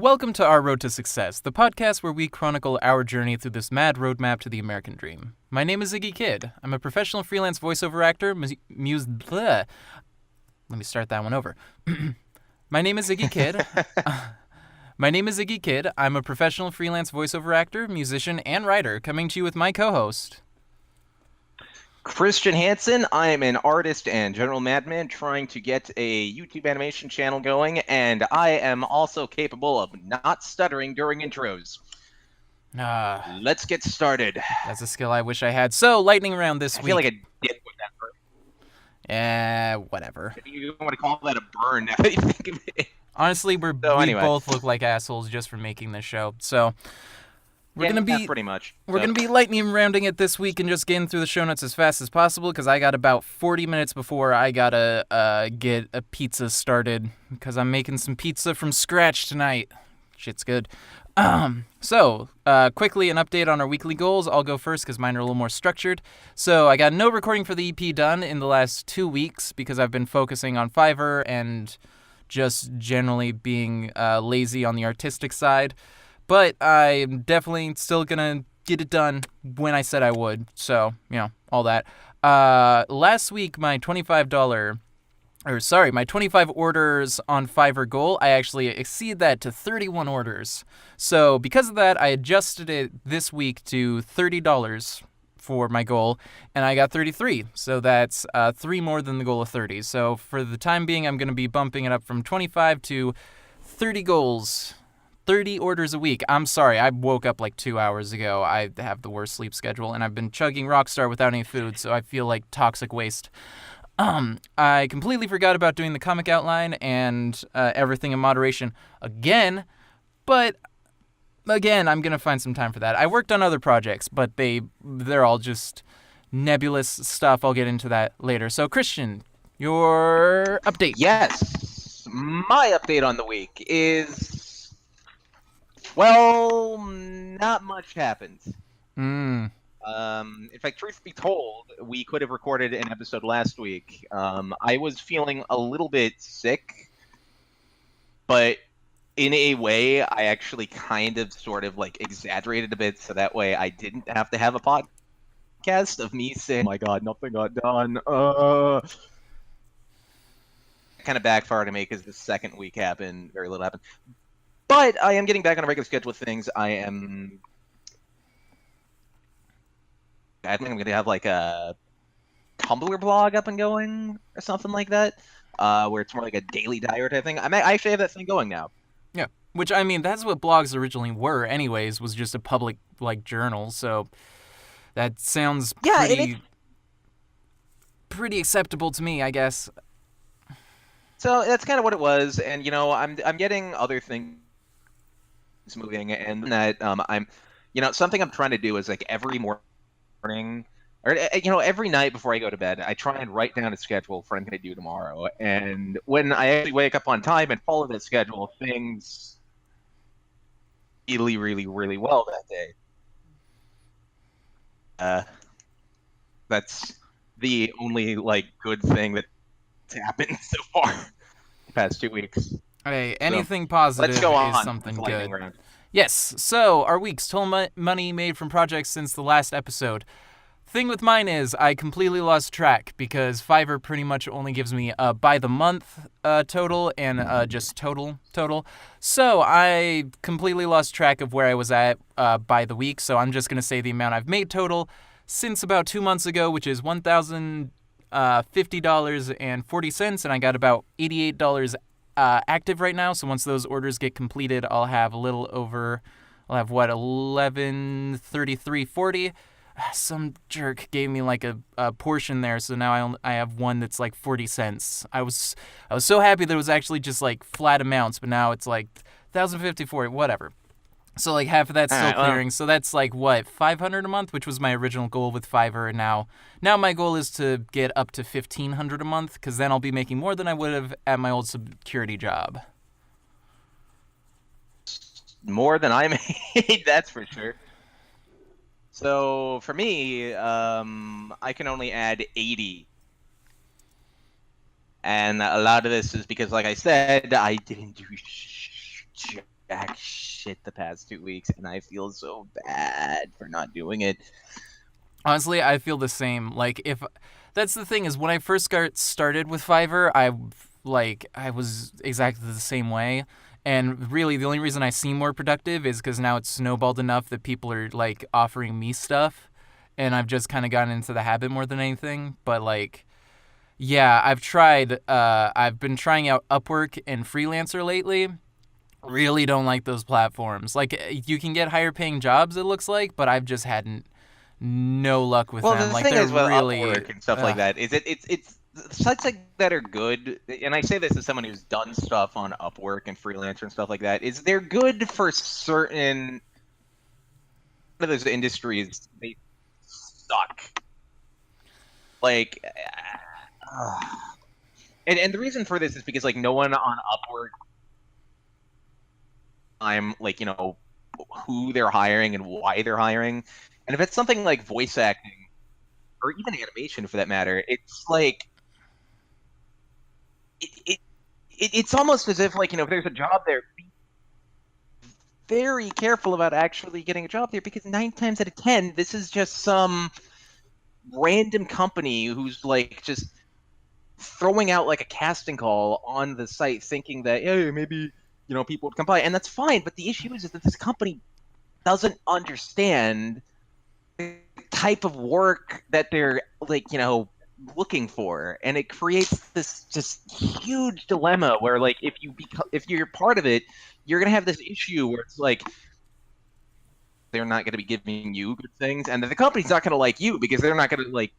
Welcome to Our Road to Success, the podcast where we chronicle our journey through this mad roadmap to the American dream. My name is Ziggy Kid. I'm a professional freelance voiceover actor, Let me start that one over. My name is Ziggy Kid. I'm a professional freelance voiceover actor, musician, and writer, coming to you with my co-host. Christian Hansen. I am an artist and general madman trying to get a YouTube animation channel going, and I am also capable of not stuttering during intros. Let's get started. That's a skill I wish I had. So, lightning round this week. I feel like a dick with that burn. Whatever. You don't want to call that a burn now that you think of it. Honestly, we both look like assholes just for making this show, so... We're gonna be lightning rounding it this week and just getting through the show notes as fast as possible because I got about 40 minutes before I gotta get a pizza started because I'm making some pizza from scratch tonight. Shit's good. So quickly an update on our weekly goals. I'll go first because mine are a little more structured. So I got no recording for the EP done in the last 2 weeks because I've been focusing on Fiverr and just generally being lazy on the artistic side. But I'm definitely still going to get it done when I said I would. So, all that. Last week, my 25 orders on Fiverr goal, I actually exceeded that to 31 orders. So, because of that, I adjusted it this week to $30 for my goal, and I got 33. So, that's 3 more than the goal of 30. So, for the time being, I'm going to be bumping it up from 25 to 30 goals. 30 orders a week. I'm sorry, I woke up like 2 hours ago. I have the worst sleep schedule, and I've been chugging Rockstar without any food, so I feel like toxic waste. I completely forgot about doing the comic outline and everything in moderation again, but again, I'm going to find some time for that. I worked on other projects, but they're all just nebulous stuff. I'll get into that later. So, Christian, your update. Yes. My update on the week is... well, not much happened. In fact, truth be told, we could have recorded an episode last week. I was feeling a little bit sick, but in a way, I actually kind of sort of like exaggerated a bit, so that way I didn't have to have a podcast of me saying, "Oh my God, nothing got done." Kind of backfired to me because the second week happened, very little happened. But I am getting back on a regular schedule with things. I think I'm going to have like a Tumblr blog up and going or something like that, where it's more like a daily diary type thing. I actually have that thing going now. Yeah, which, I mean, that's what blogs originally were anyways, was just a public, like, journal, so that sounds pretty acceptable to me, I guess. So that's kind of what it was, and, I'm getting other things moving, and that I'm something I'm trying to do is like every morning or every night before I go to bed, I try and write down a schedule for what I'm going to do tomorrow, and when I actually wake up on time and follow that schedule, things really, really, really well that day. That's the only like good thing that's happened so far the past 2 weeks. Hey, anything positive is something good. Round. Yes, so our week's total money made from projects since the last episode. Thing with mine is I completely lost track because Fiverr pretty much only gives me a by the month total and just total. So I completely lost track of where I was at by the week, so I'm just going to say the amount I've made total since about 2 months ago, which is $1,050.40, and I got about $88 active right now, so once those orders get completed, I'll have $1133.40. Some jerk gave me like a portion there, so now I have one that's like 40 cents. I was so happy that it was actually just like flat amounts, but now it's like 1,054, whatever. So like half of that's still clearing. So that's like what, $500 a month, which was my original goal with Fiverr. And now my goal is to get up to $1,500 a month, because then I'll be making more than I would have at my old security job. More than I made, that's for sure. So for me, I can only add 80. And a lot of this is because, like I said, I didn't do jack shit the past 2 weeks, and I feel so bad for not doing it. Honestly, I feel the same. Like, if that's the thing is, when I first started with Fiverr, I was exactly the same way. And really, the only reason I seem more productive is because now it's snowballed enough that people are like offering me stuff, and I've just kind of gotten into the habit more than anything. But like, yeah, I've tried. I've been trying out Upwork and Freelancer lately. Really don't like those platforms. Like, you can get higher paying jobs, it looks like, but I've just had no luck with Well, them. the Like, thing they're is with really. Upwork and stuff like that is it's sites like that are good, and I say this as someone who's done stuff on Upwork and Freelancer and stuff like that. Is they're good for certain of those industries. They suck. Like, and the reason for this is because like no one on Upwork, I'm like who they're hiring and why they're hiring, and if it's something like voice acting or even animation for that matter, it's like it's almost as if like if there's a job there, be very careful about actually getting a job there because 9 times out of 10 this is just some random company who's like just throwing out like a casting call on the site thinking that hey maybe people would come by, and that's fine, but the issue is that this company doesn't understand the type of work that they're like looking for, and it creates this just huge dilemma where like if you're part of it, you're gonna have this issue where it's like they're not gonna be giving you good things, and the company's not gonna like you because they're not gonna like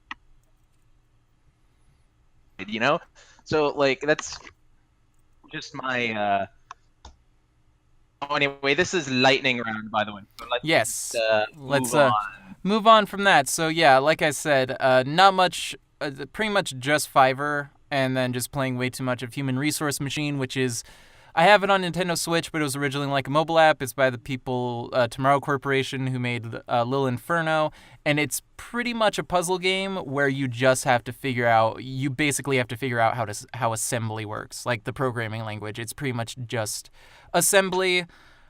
so like that's just my oh, anyway, this is lightning round, by the way. So Yes. Let's move on. move on from that. So yeah, like I said, not much. Pretty much just Fiverr, and then just playing way too much of Human Resource Machine, which is. I have it on Nintendo Switch, but it was originally like a mobile app. It's by the people, Tomorrow Corporation, who made Lil Inferno, and it's pretty much a puzzle game where you just have to figure out. You basically have to figure out how assembly works, like the programming language. It's pretty much just assembly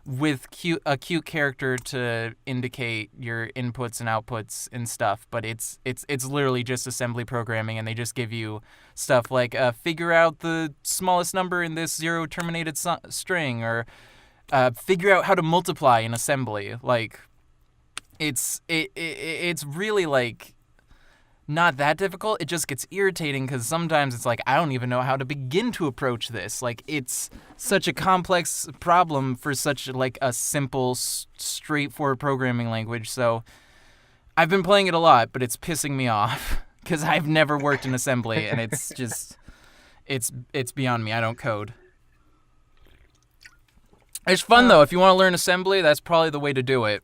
with a cute character to indicate your inputs and outputs and stuff, but it's literally just assembly programming, and they just give you stuff like figure out the smallest number in this zero terminated string, or figure out how to multiply in assembly. Like, it's really like not that difficult. It just gets irritating because sometimes it's like I don't even know how to begin to approach this. Like, it's such a complex problem for such like a simple, straightforward programming language. So I've been playing it a lot, but it's pissing me off because I've never worked in assembly, and it's just it's beyond me. I don't code. It's fun though. If you want to learn assembly, that's probably the way to do it.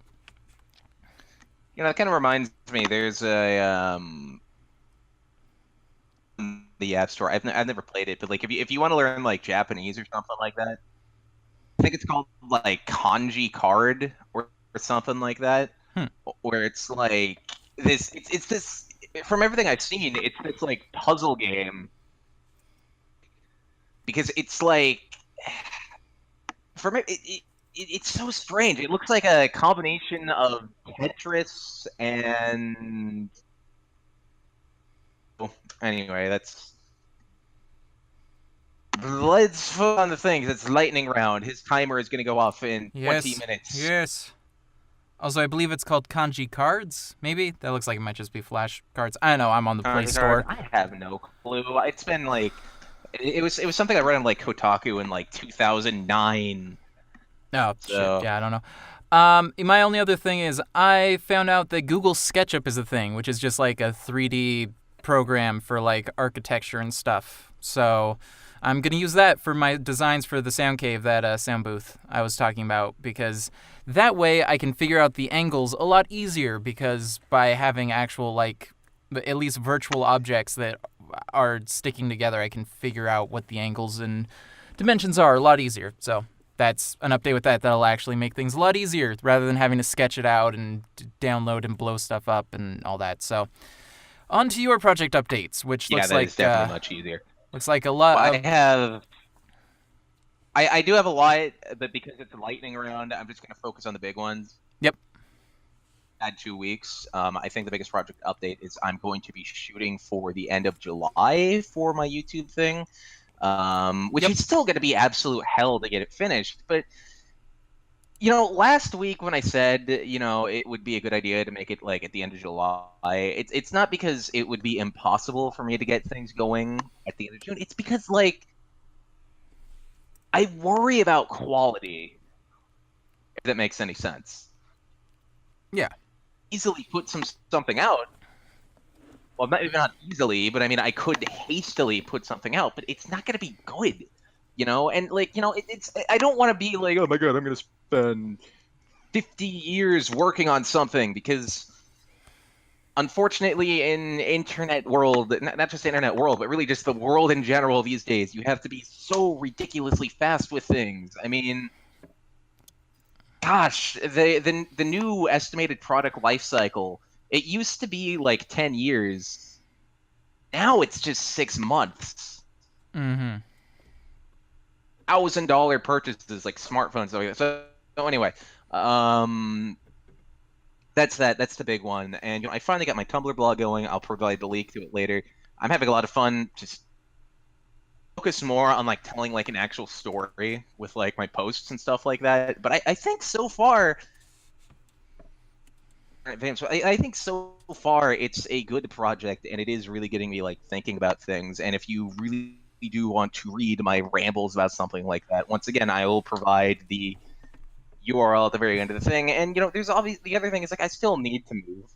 It kind of reminds me. There's a the App Store. I've never played it, but like if you want to learn like Japanese or something like that, I think it's called like Kanji Card or something like that, where it's like this. It's this. From everything I've seen, it's this like puzzle game because it's like from it's so strange. It looks like a combination of Tetris and anyway, let's focus on the things. It's lightning round. His timer is going to go off in 20 minutes. Yes. Also, I believe it's called Kanji Cards. Maybe that looks like it might just be Flash cards. I don't know. I'm on the Play Store. I have no clue. It's been like it was something I read on like Kotaku in like 2009. Oh, shit. Yeah, I don't know. My only other thing is I found out that Google SketchUp is a thing, which is just like a 3D program for like architecture and stuff. So I'm going to use that for my designs for the Sound Cave, that sound booth I was talking about, because that way I can figure out the angles a lot easier, because by having actual like at least virtual objects that are sticking together, I can figure out what the angles and dimensions are a lot easier. So that's an update with that. That'll actually make things a lot easier rather than having to sketch it out and download and blow stuff up and all that. So on to your project updates, which looks like is definitely much easier. Looks like a lot. I I do have a lot, but because it's a lightning round, I'm just going to focus on the big ones. Yep. Had 2 weeks. I think the biggest project update is I'm going to be shooting for the end of July for my YouTube thing, which Yep. is still going to be absolute hell to get it finished. But last week when I said it would be a good idea to make it like at the end of July, it's not because it would be impossible for me to get things going at the end of June. It's because like I worry about quality, if that makes any sense. Yeah. Easily put something out. Well, maybe not easily, but I mean, I could hastily put something out, but it's not going to be good, And like, it's I don't want to be like, oh my god, I'm going to spend 50 years working on something because, unfortunately, in internet world, not just the internet world, but really just the world in general these days, you have to be so ridiculously fast with things. I mean, gosh, the new estimated product life cycle, it used to be like 10 years. Now it's just 6 months. Mm-hmm. $1,000 purchases like smartphones. So anyway, that's that. That's the big one. And I finally got my Tumblr blog going. I'll provide the link to it later. I'm having a lot of fun just focus more on like telling like an actual story with like my posts and stuff like that. But I think so far, I think so far it's a good project, and it is really getting me like thinking about things. And if you really do want to read my rambles about something like that, once again, I will provide the URL at the very end of the thing. And there's obviously the other thing is like I still need to move.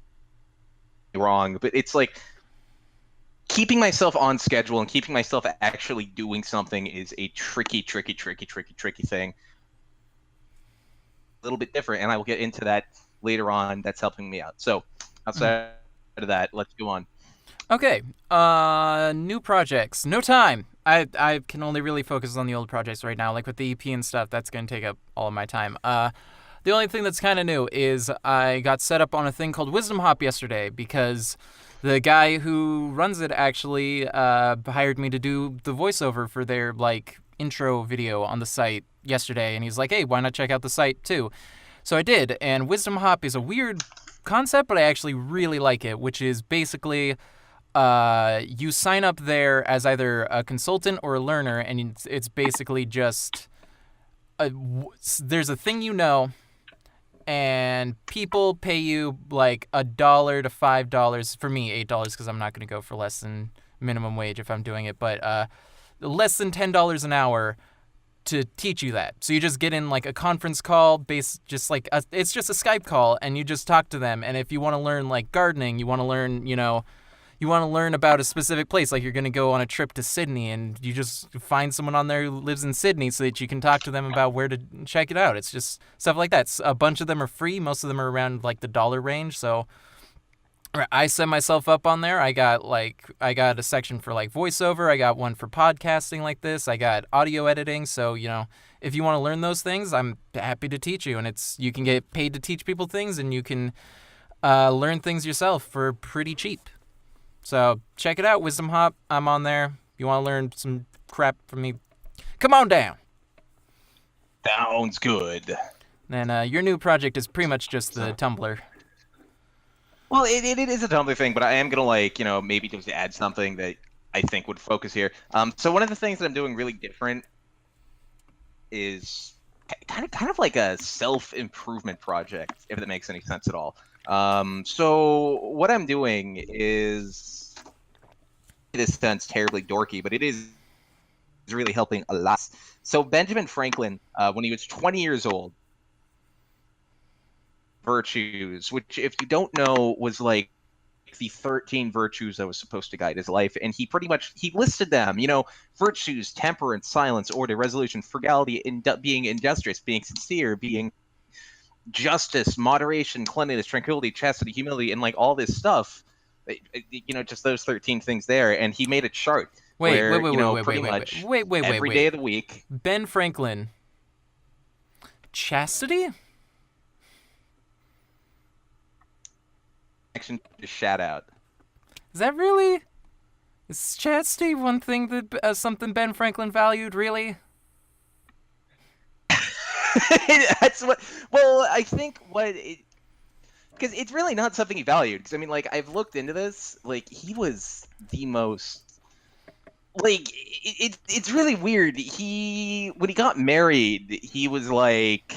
Wrong, but it's like keeping myself on schedule and keeping myself actually doing something is a tricky thing. A little bit different, and I will get into that later on. That's helping me out. So outside of that, let's go on. Okay. New projects. No time. I can only really focus on the old projects right now. Like with the EP and stuff, that's going to take up all of my time. The only thing that's kind of new is I got set up on a thing called Wisdom Hop yesterday because the guy who runs it actually hired me to do the voiceover for their like intro video on the site yesterday, and he's like, hey, why not check out the site too? So I did, and Wisdom Hop is a weird concept, but I actually really like it, which is basically you sign up there as either a consultant or a learner, and it's basically just there's a thing and people pay you like $1 to $5. For me, $8 because I'm not going to go for less than minimum wage if I'm doing it, but less than $10 an hour to teach you that. So you just get in like a conference call, it's just a Skype call, and you just talk to them. And if you want to learn like gardening, you want to learn, you want to learn about a specific place, like you're going to go on a trip to Sydney, and you just find someone on there who lives in Sydney so that you can talk to them about where to check it out. It's just stuff like that. A bunch of them are free. Most of them are around like the dollar range. So I set myself up on there. I got a section for like voiceover. I got one for podcasting like this. I got audio editing. So, if you want to learn those things, I'm happy to teach you. And you can get paid to teach people things, and you can learn things yourself for pretty cheap. So check it out, Wisdom Hop. I'm on there. If you want to learn some crap from me, come on down. Sounds good. And your new project is pretty much just the Tumblr. Well, it is a Tumblr thing, but I am gonna maybe just add something that I think would focus here. So one of the things that I'm doing really different is kind of like a self-improvement project, if that makes any sense at all. So what I'm doing is, this sounds terribly dorky, but it is really helping a lot. So Benjamin Franklin, when he was 20 years old, virtues, which if you don't know was like the 13 virtues that was supposed to guide his life, and he listed them, virtues: temperance, silence, order, resolution, frugality, being industrious, being sincere, being justice, moderation, cleanliness, tranquility, chastity, humility, and like all this stuff, just those 13 things there. And he made a chart Wait, where, wait, every day of the week. Ben Franklin. Chastity? Action just shout out. Is that really? Is chastity one thing that something Ben Franklin valued, really? That's what. Well, I think what because it's really not something he valued. Because I mean, like I've looked into this. Like he was the most. Like it's really weird. He when he got married, he was like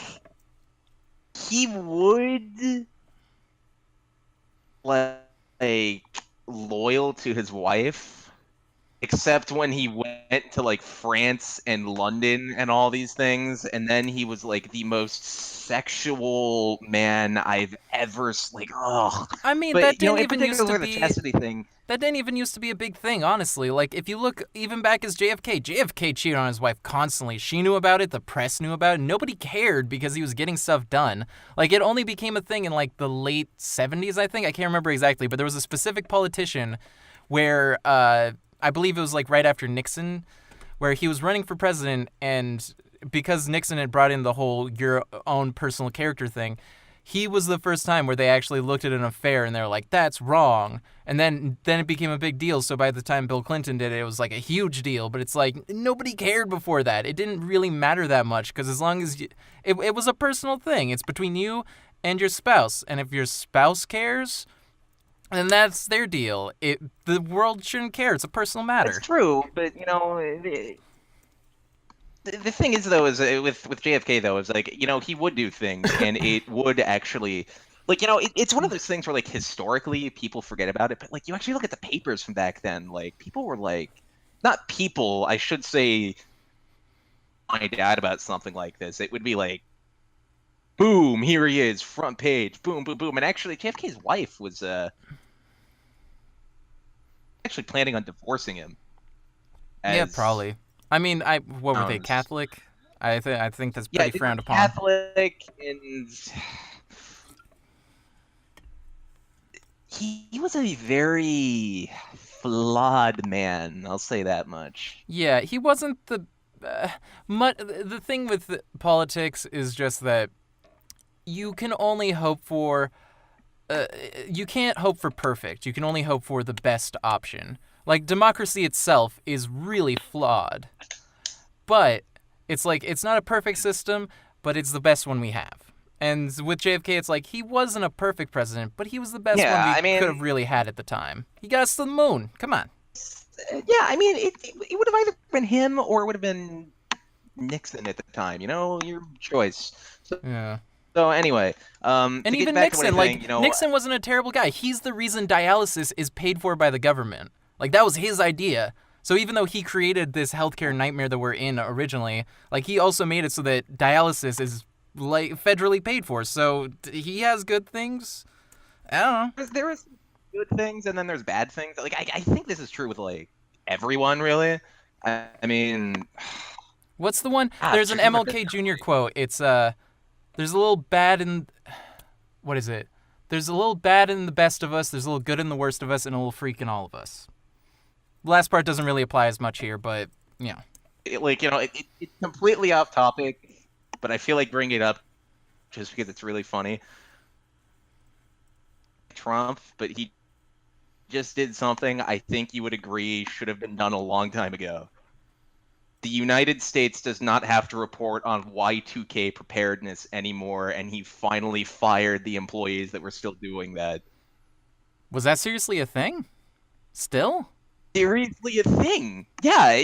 he would like loyal to his wife, except when he went to like France and London and all these things, and then he was like the most sexual man I've ever like. Oh, I mean, but that you know, didn't in even used to particular the be chastity thing. that didn't even used to be a big thing, honestly. Like, if you look even back as JFK, JFK cheated on his wife constantly. She knew about it, the press knew about it, nobody cared because he was getting stuff done. Like, it only became a thing in, like, the late 70s, I think. I can't remember exactly, but there was a specific politician where, I believe it was, like, right after Nixon, where he was running for president, and because Nixon had brought in the whole your own personal character thing, he was the first time where they actually looked at an affair and they were like, that's wrong. And then it became a big deal. So by the time Bill Clinton did it, it was like a huge deal. But it's like nobody cared before that. It didn't really matter that much because as long as it was a personal thing. It's between you and your spouse. And if your spouse cares, then that's their deal. The world shouldn't care. It's a personal matter. It's true, but you know, the thing is though is with JFK though is like you know he would do things and it would actually like you know it's one of those things where like historically people forget about it, but like you actually look at the papers from back then, like people were like not people I should say my dad about something like this, it would be like boom, here he is, front page, boom boom boom, and actually JFK's wife was actually planning on divorcing him. Yeah, probably. I mean, what were they, Sounds- Catholic? I think that's Yeah, pretty frowned upon. Catholic, and he was a very flawed man. I'll say that much. Yeah, he wasn't the. The thing with politics is just that you can only hope for. You can't hope for perfect. You can only hope for the best option. Like democracy itself is really flawed, but it's like it's not a perfect system, but it's the best one we have. And with JFK, it's like he wasn't a perfect president, but he was the best Yeah, one we I mean- could have really had at the time. He got us to the moon. Come on. Yeah, I mean, it would have either been him or it would have been Nixon at the time. You know, your choice. Yeah. So anyway, And to get even back to Nixon, what I like think, you know, Nixon wasn't a terrible guy. He's the reason dialysis is paid for by the government. Like that was his idea. So even though he created this healthcare nightmare that we're in originally, like he also made it so that dialysis is like federally paid for. So he has good things. I don't know. there is good things and then there's bad things. Like I think this is true with like everyone really. I mean, What's the one? Ah, There's an true. MLK Jr. quote. It's there's a little bad in what is it? There's a little bad in the best of us, there's a little good in the worst of us, and a little freak in all of us. The last part doesn't really apply as much here, but you know. like you know, it's completely off topic, but I feel like bringing it up just because it's really funny. Trump, but he just did something I think you would agree should have been done a long time ago. The United States does not have to report on Y2K preparedness anymore, and he finally fired the employees that were still doing that. Was that seriously a thing? Still? Seriously, a thing? Yeah,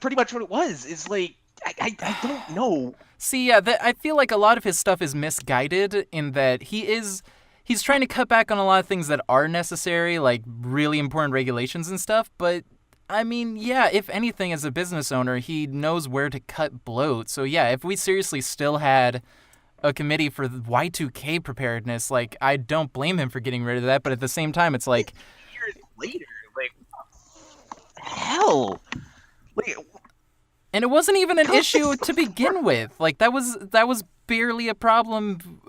pretty much what it was is like I don't know. See, yeah, I feel like a lot of his stuff is misguided in that he's trying to cut back on a lot of things that are necessary, like really important regulations and stuff, but I mean, yeah, if anything, as a business owner, he knows where to cut bloat. So yeah, if we seriously still had a committee for Y2K preparedness, like, I don't blame him for getting rid of that, but at the same time, it's like... Years later, like, hell? Like, and it wasn't even an issue to begin with. Like, that was barely a problem.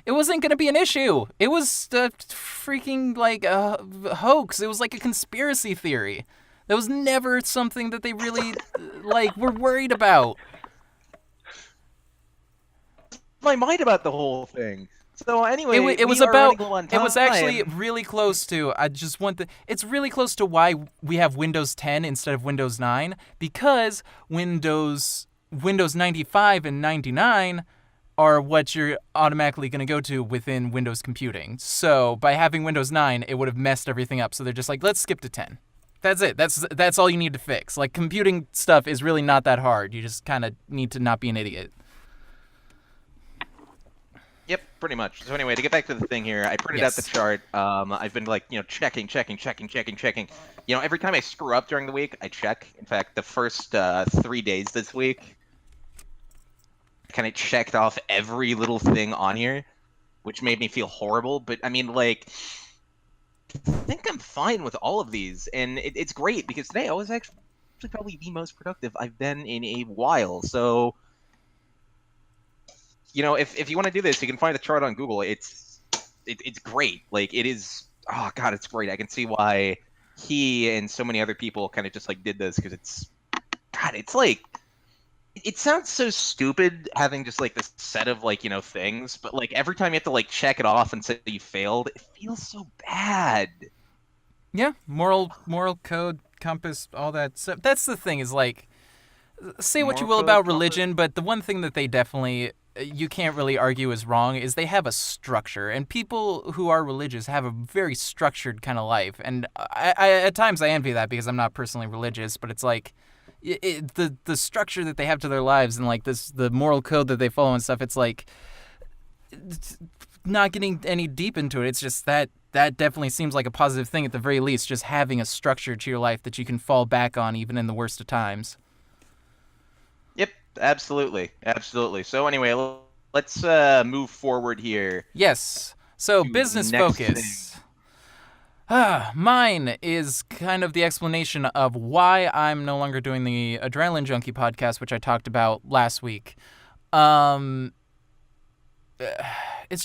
It wasn't going to be an issue. It was a freaking, like, a hoax. It was like a conspiracy theory. That was never something that they really, like, were worried about. my mind about the whole thing. So anyway, It was we are about. running low on It was time. actually really close to. I just want the. It's really close to why we have Windows 10 instead of Windows 9 because Windows Windows 95 and 99 are what you're automatically going to go to within Windows computing. So by having Windows 9, it would have messed everything up. So they're just like, let's skip to 10. That's it. That's all you need to fix. Like, computing stuff is really not that hard. You just kind of need to not be an idiot. Yep, pretty much. So anyway, to get back to the thing here, I printed out the chart. I've been like, checking. Every time I screw up during the week, I check. In fact, the first 3 days this week, I kind of checked off every little thing on here, which made me feel horrible. But I mean, like, I think I'm fine with all of these, and it's great because today I was actually probably the most productive I've been in a while. So, if you want to do this, you can find the chart on Google. It's great. Like, it is. Oh God, it's great. I can see why he and so many other people kind of just like did this, because it's like, it sounds so stupid having just like this set of like things, but like every time you have to like check it off and say you failed, it feels so bad. Yeah, moral code, compass, all that stuff. That's the thing, is like, say what you will about religion, but the one thing that they definitely, you can't really argue is wrong, is they have a structure, and people who are religious have a very structured kind of life. And I at times I envy that, because I'm not personally religious, but it's like, the structure that they have to their lives, and like the moral code that they follow and stuff, it's like, it's not getting any deep into it. It's just that definitely seems like a positive thing at the very least, just having a structure to your life that you can fall back on even in the worst of times. Yep, absolutely. So anyway, let's move forward here. Yes. So business focus. Mine is kind of the explanation of why I'm no longer doing the Adrenaline Junkie podcast, which I talked about last week. It's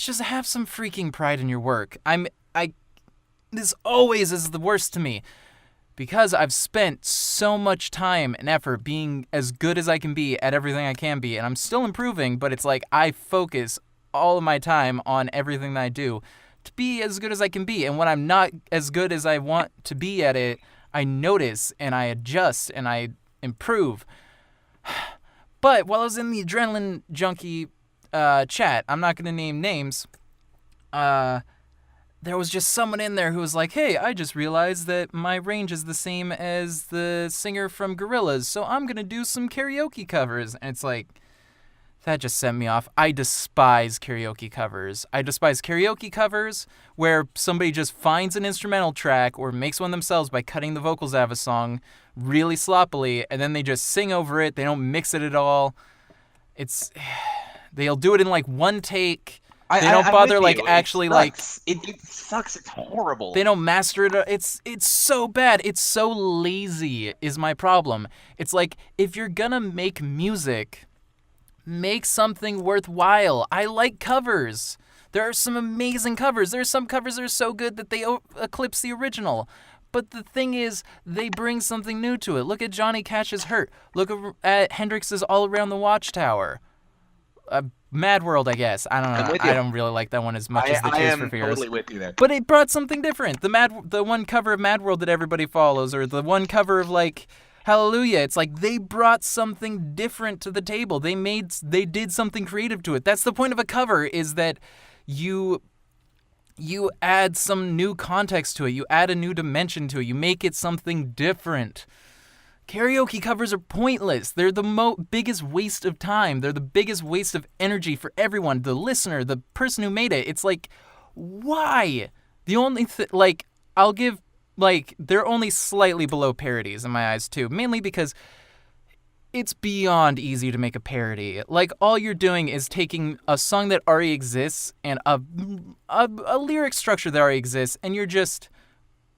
just have some freaking pride in your work. This always is the worst to me, because I've spent so much time and effort being as good as I can be at everything I can be, and I'm still improving, but it's like I focus all of my time on everything that I do to be as good as I can be. And when I'm not as good as I want to be at it, I notice and I adjust and I improve. But while I was in the Adrenaline Junkie chat, I'm not going to name names, there was just someone in there who was like, hey, I just realized that my range is the same as the singer from Gorillaz, so I'm going to do some karaoke covers. And it's like, that just sent me off. I despise karaoke covers. I despise karaoke covers where somebody just finds an instrumental track or makes one themselves by cutting the vocals out of a song really sloppily, and then they just sing over it. They don't mix it at all. They'll do it in like one take. They don't bother like actually like. It sucks. It's horrible. They don't master it. It's so bad. It's so lazy is my problem. It's like, if you're gonna make music, make something worthwhile. I like covers. There are some amazing covers. There are some covers that are so good that they eclipse the original. But the thing is, they bring something new to it. Look at Johnny Cash's Hurt. Look at Hendrix's All Around the Watchtower. Mad World, I guess. I don't know. I don't really like that one as much as the Tears for Fears. I am totally with you there. But it brought something different. The one cover of Mad World that everybody follows, or the one cover of like Hallelujah. It's like they brought something different to the table. They did something creative to it. That's the point of a cover, is that you add some new context to it. You add a new dimension to it. You make it something different. Karaoke covers are pointless. They're the biggest waste of time. They're the biggest waste of energy for everyone. The listener, the person who made it. It's like, why? The only I'll give, they're only slightly below parodies in my eyes too. Mainly because it's beyond easy to make a parody. Like, all you're doing is taking a song that already exists and a lyric structure that already exists, and you're just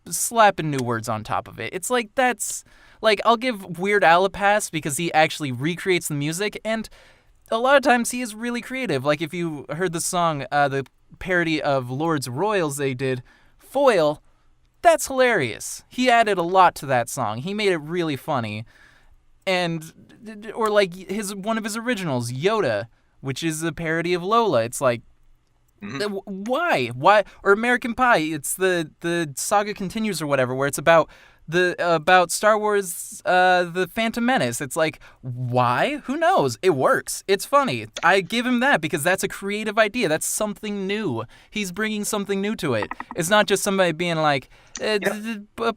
slapping new words on top of it. It's like, that's... Like, I'll give Weird Al a pass because he actually recreates the music, and a lot of times he is really creative. Like, if you heard the song, the parody of Lord's Royals they did, Foil, that's hilarious. He added a lot to that song. He made it really funny. Or like one of his originals, Yoda, which is a parody of Lola. It's like, why? Or American Pie, it's the Saga Continues or whatever, where it's about the about Star Wars, the Phantom Menace. It's like, why? Who knows? It works. It's funny. I give him that because that's a creative idea. That's something new. He's bringing something new to it. It's not just somebody being like,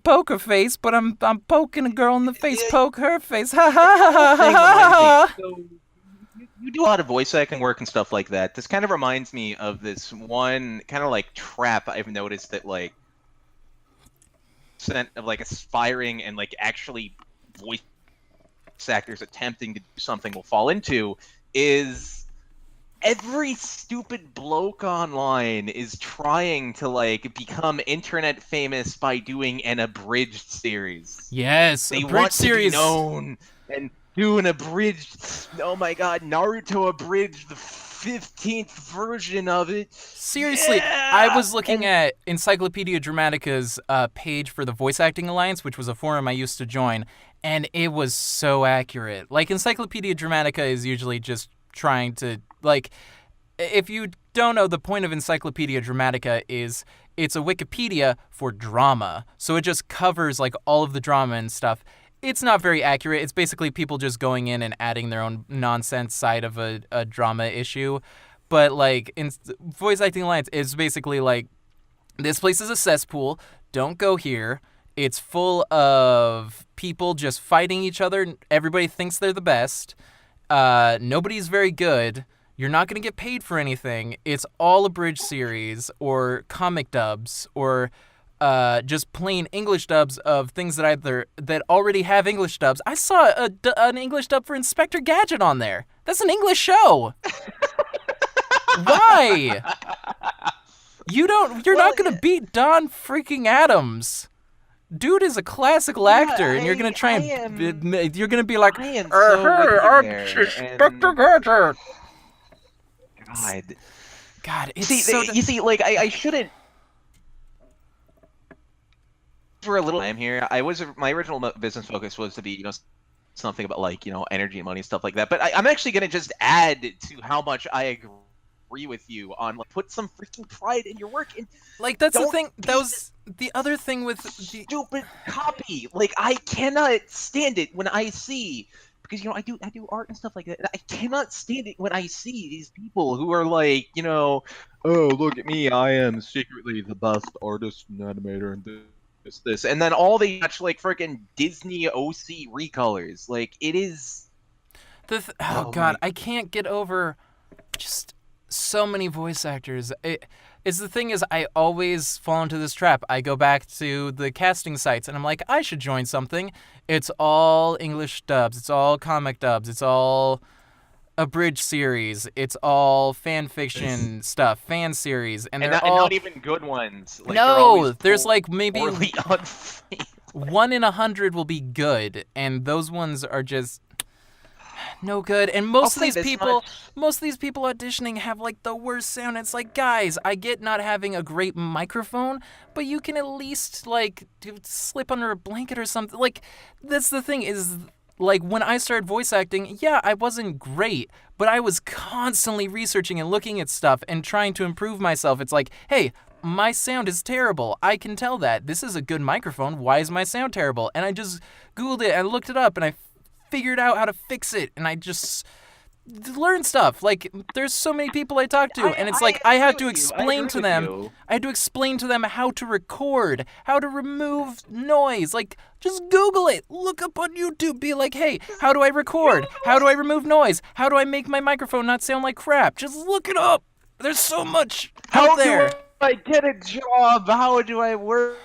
poker face, but I'm poking a girl in the face. Poke her face. Ha ha ha ha ha ha. So you do a lot of voice acting work and stuff like that. This kind of reminds me of this one kind of like trap I've noticed that like of like aspiring and like actually voice actors attempting to do something will fall into is every stupid bloke online is trying to like become internet famous by doing an abridged series. Yes, They abridged want series. to be known and do an abridged. Oh my god, Naruto abridged the 15th version of it. Seriously, Yeah! I was looking at Encyclopedia Dramatica's page for the Voice Acting Alliance, which was a forum I used to join, and it was so accurate. Like, Encyclopedia Dramatica is usually just trying to, like, if you don't know, the point of Encyclopedia Dramatica is it's a Wikipedia for drama. So it just covers, like, all of the drama and stuff. It's not very accurate. It's basically people just going in and adding their own nonsense side of a drama issue. But, like, in Voice Acting Alliance, it's basically like, this place is a cesspool. Don't go here. It's full of people just fighting each other. Everybody thinks they're the best. Nobody's very good. You're not going to get paid for anything. It's all abridged series or comic dubs or just plain English dubs of things that already have English dubs. I saw an English dub for Inspector Gadget on there. That's an English show. Why? You're not gonna beat Don freaking Adams. Dude is a classical actor, and you're gonna try and you're gonna be like, I am so hey, I'm Inspector Gadget. God, it's so. You see, like I shouldn't. For a little time here, my original business focus was to be, something about like, energy and money and stuff like that. But I'm actually gonna just add to how much I agree with you on like put some freaking pride in your work and like that's the thing. That was the other thing with the stupid copy. Like I cannot stand it when I see. Because I do art and stuff like that. And I cannot stand it when I see these people who are like, oh, look at me, I am secretly the best artist and animator and this, and then all they match like freaking Disney OC recolors. Like it is. Oh god, I can't get over just so many voice actors. It's the thing is, I always fall into this trap. I go back to the casting sites, and I'm like, I should join something. It's all English dubs. It's all comic dubs. It's all abridged series. It's all fan fiction stuff, fan series, and they're all not even good ones. Like, no, there's like maybe unfaithful. 1 in 100 will be good, and those ones are just no good. And most of these people auditioning have like the worst sound. It's like, guys, I get not having a great microphone, but you can at least like slip under a blanket or something. Like that's the thing is, like when I started voice acting, yeah, I wasn't great, but I was constantly researching and looking at stuff and trying to improve myself. It's like, hey, my sound is terrible. I can tell that. This is a good microphone. Why is my sound terrible? And I just Googled it and looked it up and I figured out how to fix it, and I just learned stuff. Like there's so many people I talk to, and it's like I had to explain to them. I had to explain to them how to record, how to remove noise. Like just Google it, look up on YouTube, be like, hey, how do I record? How do I remove noise? How do I make my microphone not sound like crap? Just look it up. There's so much out there. How do I get a job? How do I work?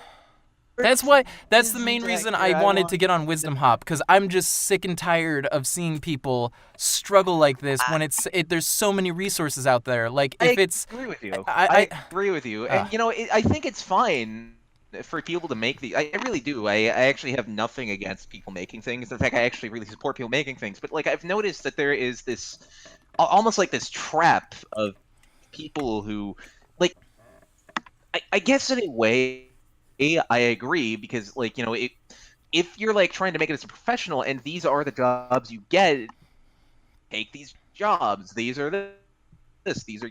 That's the main reason I wanted to get on Wisdom Hop, because I'm just sick and tired of seeing people struggle like this when there's so many resources out there. Like if it's I agree with you. I agree with you. And I think it's fine for people to make I really do. I actually have nothing against people making things. In fact, I actually really support people making things. But like I've noticed that there is this almost like this trap of people who like I guess in a way I agree, because like if you're like trying to make it as a professional and these are the jobs you get, take these jobs. These are this. These are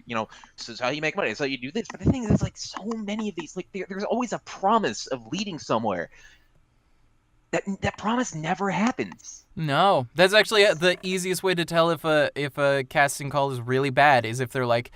this is how you make money. This is how you do this. But the thing is, like so many of these, like there's always a promise of leading somewhere. that promise never happens. No, that's actually the easiest way to tell if a casting call is really bad is if they're like,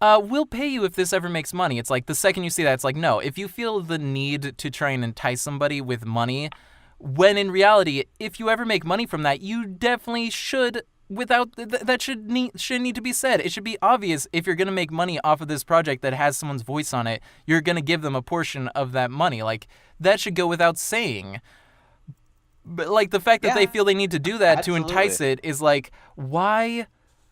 we'll pay you if this ever makes money. It's like the second you see that, it's like, no. If you feel the need to try and entice somebody with money, when in reality, if you ever make money from that, you definitely should. Without that should need to be said. It should be obvious if you're gonna make money off of this project that has someone's voice on it, you're gonna give them a portion of that money. Like that should go without saying. But like the fact that they feel they need to do that to entice it is like, why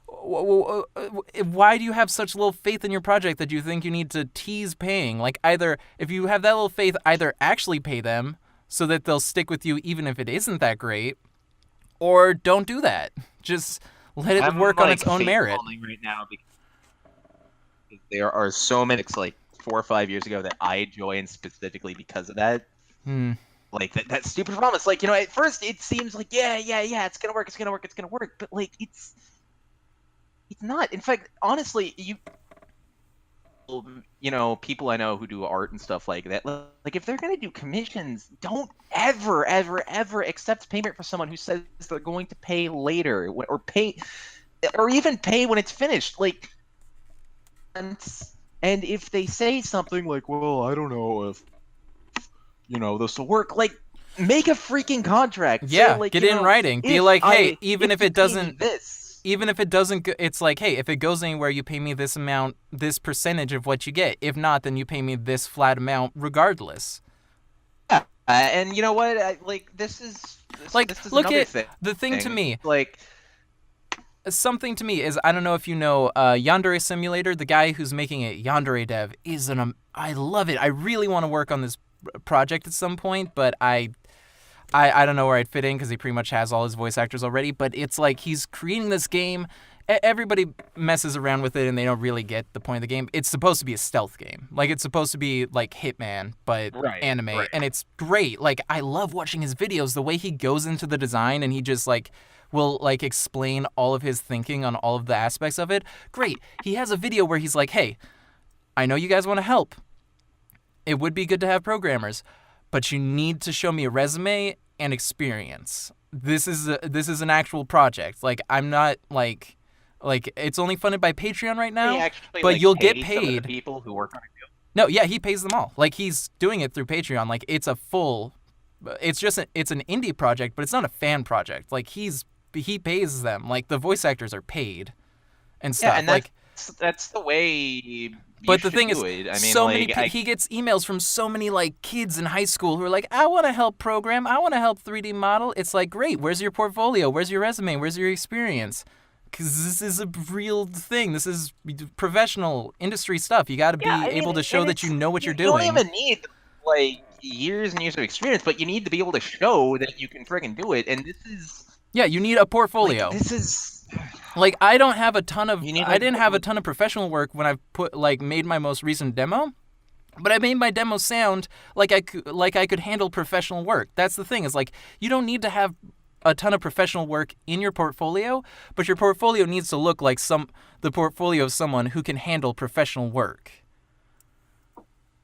do you have such little faith in your project that you think you need to tease paying? Like either if you have that little faith, either actually pay them so that they'll stick with you even if it isn't that great, or don't do that. Just let it work on its own merit. Right now because there are so many like 4 or 5 years ago that I joined specifically because of that. Like that stupid promise. Like, at first it seems like yeah, it's gonna work, but like it's not. In fact, honestly, people I know who do art and stuff like that, like if they're gonna do commissions, don't ever accept payment for someone who says they're going to pay later or even pay when it's finished. Like, and if they say something like, well, I don't know if this will work, like make a freaking contract. Yeah, say, like, get it in writing. Be like, hey, even if it doesn't, it's like, hey, if it goes anywhere, you pay me this amount, this percentage of what you get. If not, then you pay me this flat amount regardless. Yeah, and you know what? This is look at the thing to me. Like, something to me is, I don't know if you know Yandere Simulator. The guy who's making it, Yandere Dev, is I love it. I really want to work on this project at some point, but I don't know where I'd fit in because he pretty much has all his voice actors already. But it's like he's creating this game. Everybody messes around with it and they don't really get the point of the game. It's supposed to be a stealth game. Like it's supposed to be like Hitman, but anime. Right. And it's great. Like I love watching his videos, the way he goes into the design and he just like will like explain all of his thinking on all of the aspects of it. Great. He has a video where he's like, hey, I know you guys want to help. It would be good to have programmers, but you need to show me a resume and experience. This is an actual project. Like I'm not like it's only funded by Patreon right now, but you'll get paid. Some of the people who work on it too? No, yeah, he pays them all. Like he's doing it through Patreon. Like it's an indie project, but it's not a fan project. Like he pays them. Like the voice actors are paid and stuff. Yeah, and that's the way. But the thing is, he gets emails from so many like kids in high school who are like, I want to help program, I want to help 3D model. It's like, great, where's your portfolio? Where's your resume? Where's your experience? Because this is a real thing. This is professional industry stuff. You got to be able to show that you know what you're doing. You don't even need like years and years of experience, but you need to be able to show that you can friggin' do it. And this is you need a portfolio. Like, this is. Like I don't have a ton of I didn't have a ton of professional work when I made my most recent demo, but I made my demo sound like I could handle professional work. That's the thing, is like you don't need to have a ton of professional work in your portfolio, but your portfolio needs to look like the portfolio of someone who can handle professional work.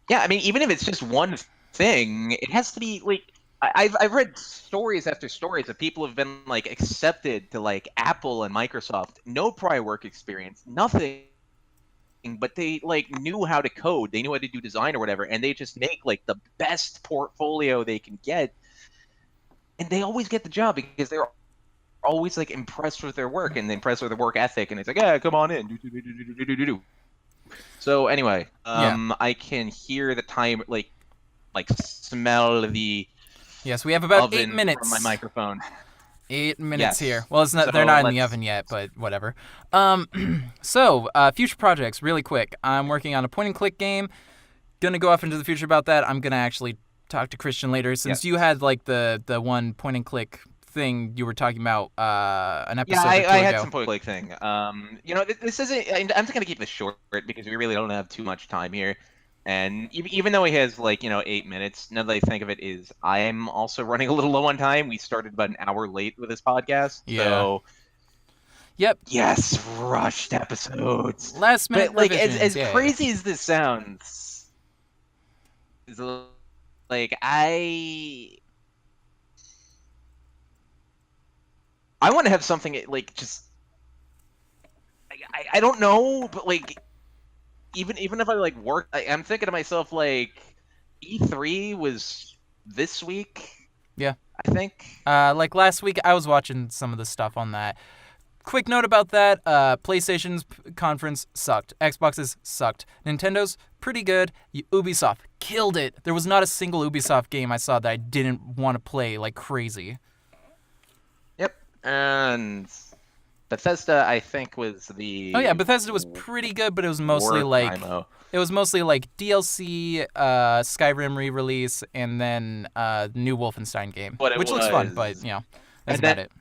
Yeah, I mean, even if it's just one thing, it has to be like I've read stories after stories of people who've been like accepted to like Apple and Microsoft, no prior work experience, nothing, but they like knew how to code, they knew how to do design or whatever, and they just make like the best portfolio they can get, and they always get the job because they're always like impressed with their work and impressed with their work ethic, and it's like, yeah, come on in. So anyway, I can hear the time, like smell the. Yes, we have about 8 minutes from my microphone. 8 minutes here. Well, it's not. So they're not in the oven yet, but whatever. So future projects, really quick. I'm working on a point-and-click game. Gonna go off into the future about that. I'm gonna actually talk to Christian later, since you had like the one point-and-click thing you were talking about an episode or two ago. I had some point-and-click thing. This isn't. I'm just gonna keep this short because we really don't have too much time here. And even though he has 8 minutes, now that I think of it, is I'm also running a little low on time. We started about an hour late with this podcast. Yeah. So, yep. Yes, rushed episodes. Last minute revisions. As crazy as this sounds, I want to have something like just I don't know, but like even if I like work, I'm thinking to myself like E3 was this week. Yeah. I think. Like last week, I was watching some of the stuff on that. Quick note about that: PlayStation's conference sucked. Xbox's sucked. Nintendo's pretty good. Ubisoft killed it. There was not a single Ubisoft game I saw that I didn't want to play like crazy. Yep. And Bethesda, I think, was the. Oh yeah, Bethesda was pretty good, but it was mostly like DLC, Skyrim re-release, and then new Wolfenstein game, which looks fun, but that's about it.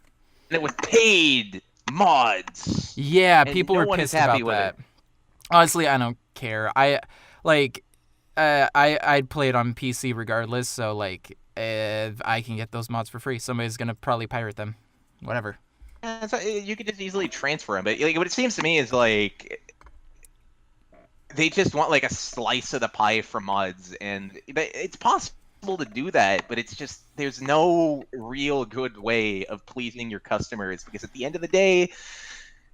And it was paid mods. Yeah, people were pissed about that. Honestly, I don't care. I'd play it on PC regardless, so like if I can get those mods for free, somebody's gonna probably pirate them. Whatever. So you could just easily transfer them, but like what it seems to me is like they just want like a slice of the pie from mods, and it's possible to do that, but it's just there's no real good way of pleasing your customers, because at the end of the day,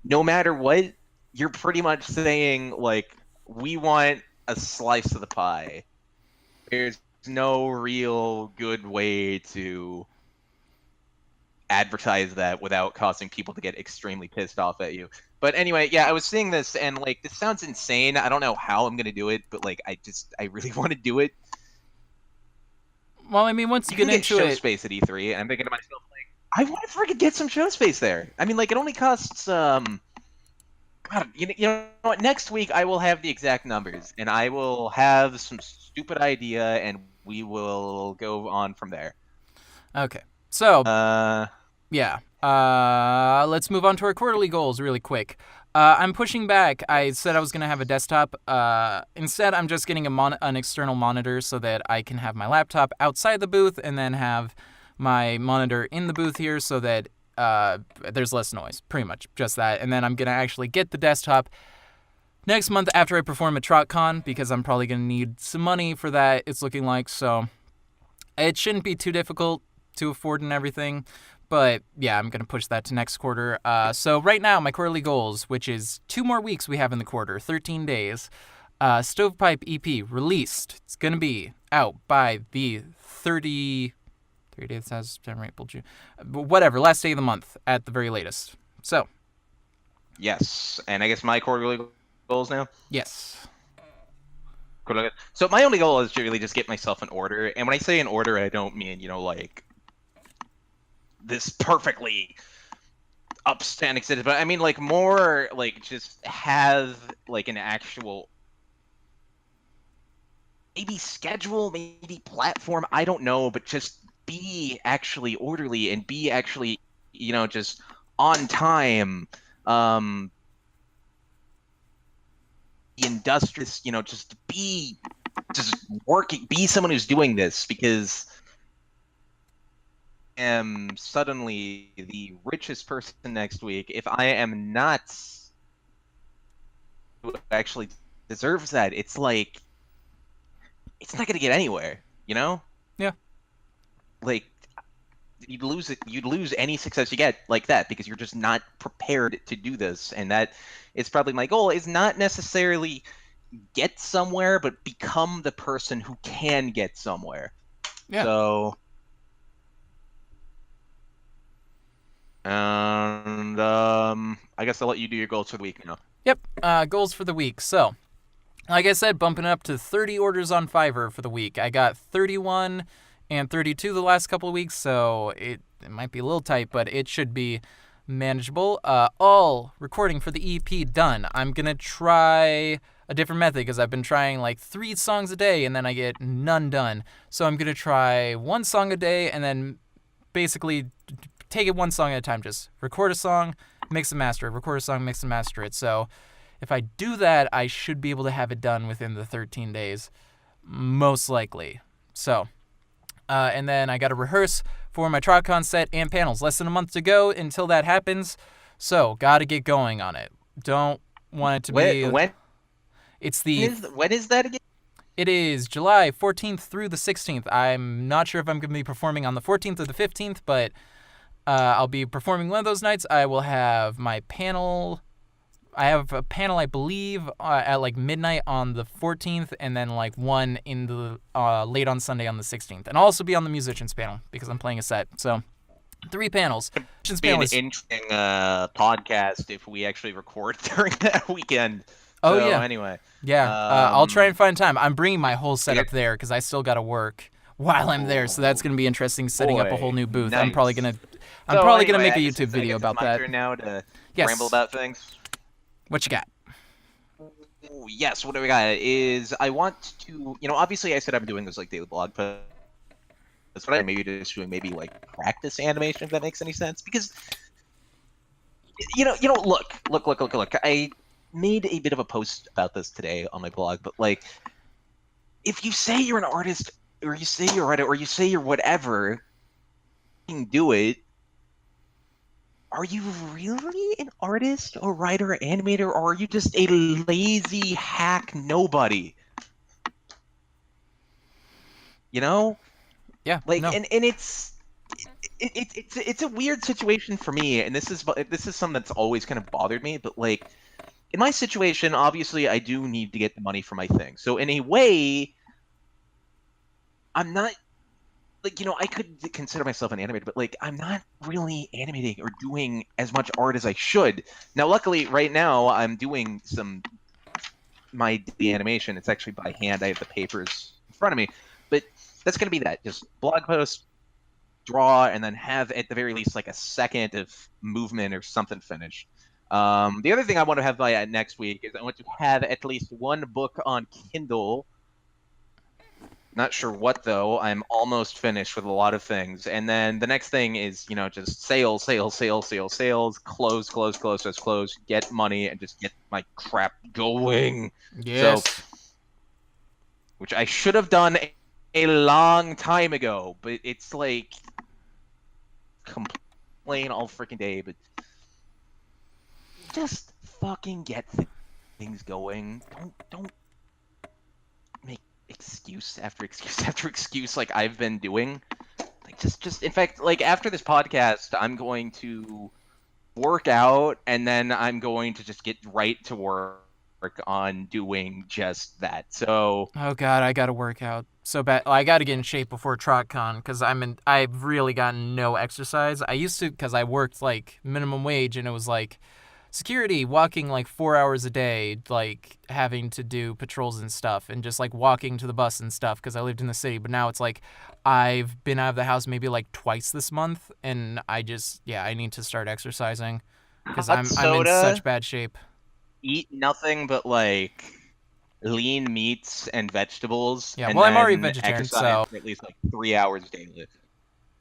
no matter what, you're pretty much saying like we want a slice of the pie. There's no real good way to advertise that without causing people to get extremely pissed off at you. But anyway, yeah, I was seeing this and like this sounds insane. I don't know how I'm gonna do it, but like I really want to do it. Well, I mean, once you get into show space at E3, and I'm thinking to myself like, I want to freaking get some show space there. I mean, like it only costs God, you know what? Next week I will have the exact numbers, and I will have some stupid idea, and we will go on from there. Okay. So, yeah. Let's move on to our quarterly goals really quick. I'm pushing back. I said I was going to have a desktop. Instead, I'm just getting an external monitor so that I can have my laptop outside the booth and then have my monitor in the booth here so that there's less noise. Pretty much just that. And then I'm going to actually get the desktop next month after I perform at TrotCon, because I'm probably going to need some money for that, it's looking like. So it shouldn't be too difficult to afford and everything, but yeah, I'm gonna push that to next quarter. So right now, my quarterly goals, which is 2 more weeks we have in the quarter, 13 days. Stovepipe EP released. It's gonna be out by the 30 days, September, April, June, whatever, last day of the month at the very latest. So yes, and I guess my quarterly goals now. Yes. So my only goal is to really just get myself an order, and when I say an order, I don't mean like this perfectly upstanding citizen, but I mean like more like just have like an actual maybe schedule, maybe platform, I don't know, but just be actually orderly and be actually just on time. Industrious, just working, be someone who's doing this, because am suddenly the richest person next week if I am not who actually deserves that. It's like it's not gonna get anywhere, Yeah. Like you'd lose any success you get like that because you're just not prepared to do this, and that is probably my goal, is not necessarily get somewhere, but become the person who can get somewhere. Yeah. So and I guess I'll let you do your goals for the week now. Yep, goals for the week. So, like I said, bumping up to 30 orders on Fiverr for the week. I got 31 and 32 the last couple of weeks, so it might be a little tight, but it should be manageable. All recording for the EP done. I'm going to try a different method because I've been trying like 3 songs a day and then I get none done. So I'm going to try 1 song a day and then basically take it 1 song at a time. Just record a song, mix and master it. Record a song, mix and master it. So if I do that, I should be able to have it done within the 13 days, most likely. So, and then I got to rehearse for my TrotCon set and panels. Less than a month to go until that happens. So, got to get going on it. Don't want it to be... When? It's the... When is that again? It is July 14th through the 16th. I'm not sure if I'm going to be performing on the 14th or the 15th, but I'll be performing one of those nights. I will have my panel. I have a panel, I believe, at like midnight on the 14th, and then like one in the late on Sunday on the 16th. And I'll also be on the musicians panel because I'm playing a set. So 3 panels. It'd be an interesting podcast if we actually record during that weekend. Oh, so, yeah. Anyway. Yeah, I'll try and find time. I'm bringing my whole setup there because I still got to work while I'm there. So that's going to be interesting, setting up a whole new booth. Nice. I'm probably going to make a YouTube video about that. Turn now to Yes. ramble about things. What you got? Ooh, yes, what do we got? I want to, obviously I said I'm doing this like daily blog post. That's what I maybe just doing like practice animation, if that makes any sense. Because look. I made a bit of a post about this today on my blog, but like, if you say you're an artist, or you say you're a writer, or you say you're whatever, you can do it. Are you really an artist or writer or animator, or are you just a lazy hack nobody? Yeah. Like, no. and it's a weird situation for me, and this is something that's always kind of bothered me. But like, in my situation, obviously, I do need to get the money for my thing. So in a way, I'm not. Like, I could consider myself an animator, but like, I'm not really animating or doing as much art as I should. Now, luckily, right now, I'm doing my animation. It's actually by hand. I have the papers in front of me, but that's going to be that. Just blog post, draw, and then have at the very least like a second of movement or something finished. The other thing I want to have by next week is I want to have at least one book on Kindle. Not sure what, though. I'm almost finished with a lot of things. And then the next thing is, just sales, close, get money, and just get my crap going. Yes. So, which I should have done a long time ago, but it's like, complain all freaking day, but just fucking get things going. Don't make excuse after excuse like I've been doing. Like just in fact, like after this podcast, I'm going to work out, and then I'm going to just get right to work on doing just that. So Oh God, I gotta work out so bad. I gotta get in shape before TrotCon because I've really gotten no exercise. I used to because I worked like minimum wage, and it was like security, walking like 4 hours a day, like having to do patrols and stuff, and just like walking to the bus and stuff because I lived in the city. But now it's like I've been out of the house maybe like twice this month, and I need to start exercising because I'm in such bad shape. Eat nothing but like lean meats and vegetables. Yeah, and well, I'm then already vegetarian, exercise so for at least like 3 hours daily.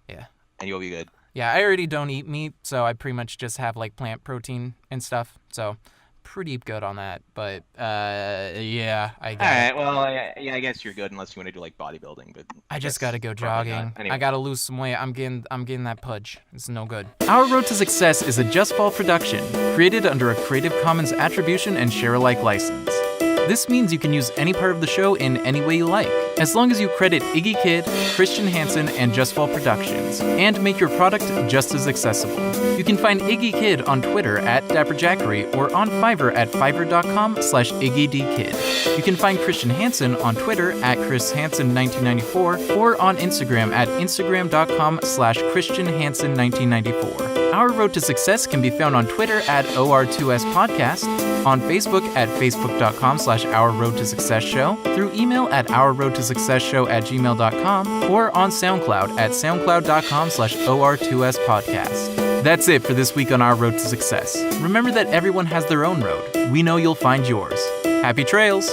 Yeah. And you'll be good. Yeah, I already don't eat meat, so I pretty much just have like plant protein and stuff. So pretty good on that. But yeah, I got. All right, well, I guess you're good unless you want to do like bodybuilding. But I just gotta go jogging. Anyway. I gotta lose some weight. I'm getting that pudge. It's no good. Our Road to Success is a Just Fall production, created under a Creative Commons Attribution and Share Alike license. This means you can use any part of the show in any way you like, as long as you credit Iggy Kid, Christian Hansen, and Just Fall Productions, and make your product just as accessible. You can find Iggy Kid on Twitter at DapperJackery or on Fiverr at fiverr.com/IggyDKid. You can find Christian Hansen on Twitter at ChrisHansen1994 or on Instagram at Instagram.com/ChristianHansen1994. Our Road to Success can be found on Twitter at OR2SPodcast, on Facebook at Facebook.com/Our Road to Success Show, through email at OurRoadToSuccessShow@gmail.com, or on SoundCloud at SoundCloud.com/OR2SPodcast. That's it for this week on Our Road to Success. Remember that everyone has their own road. We know you'll find yours. Happy trails!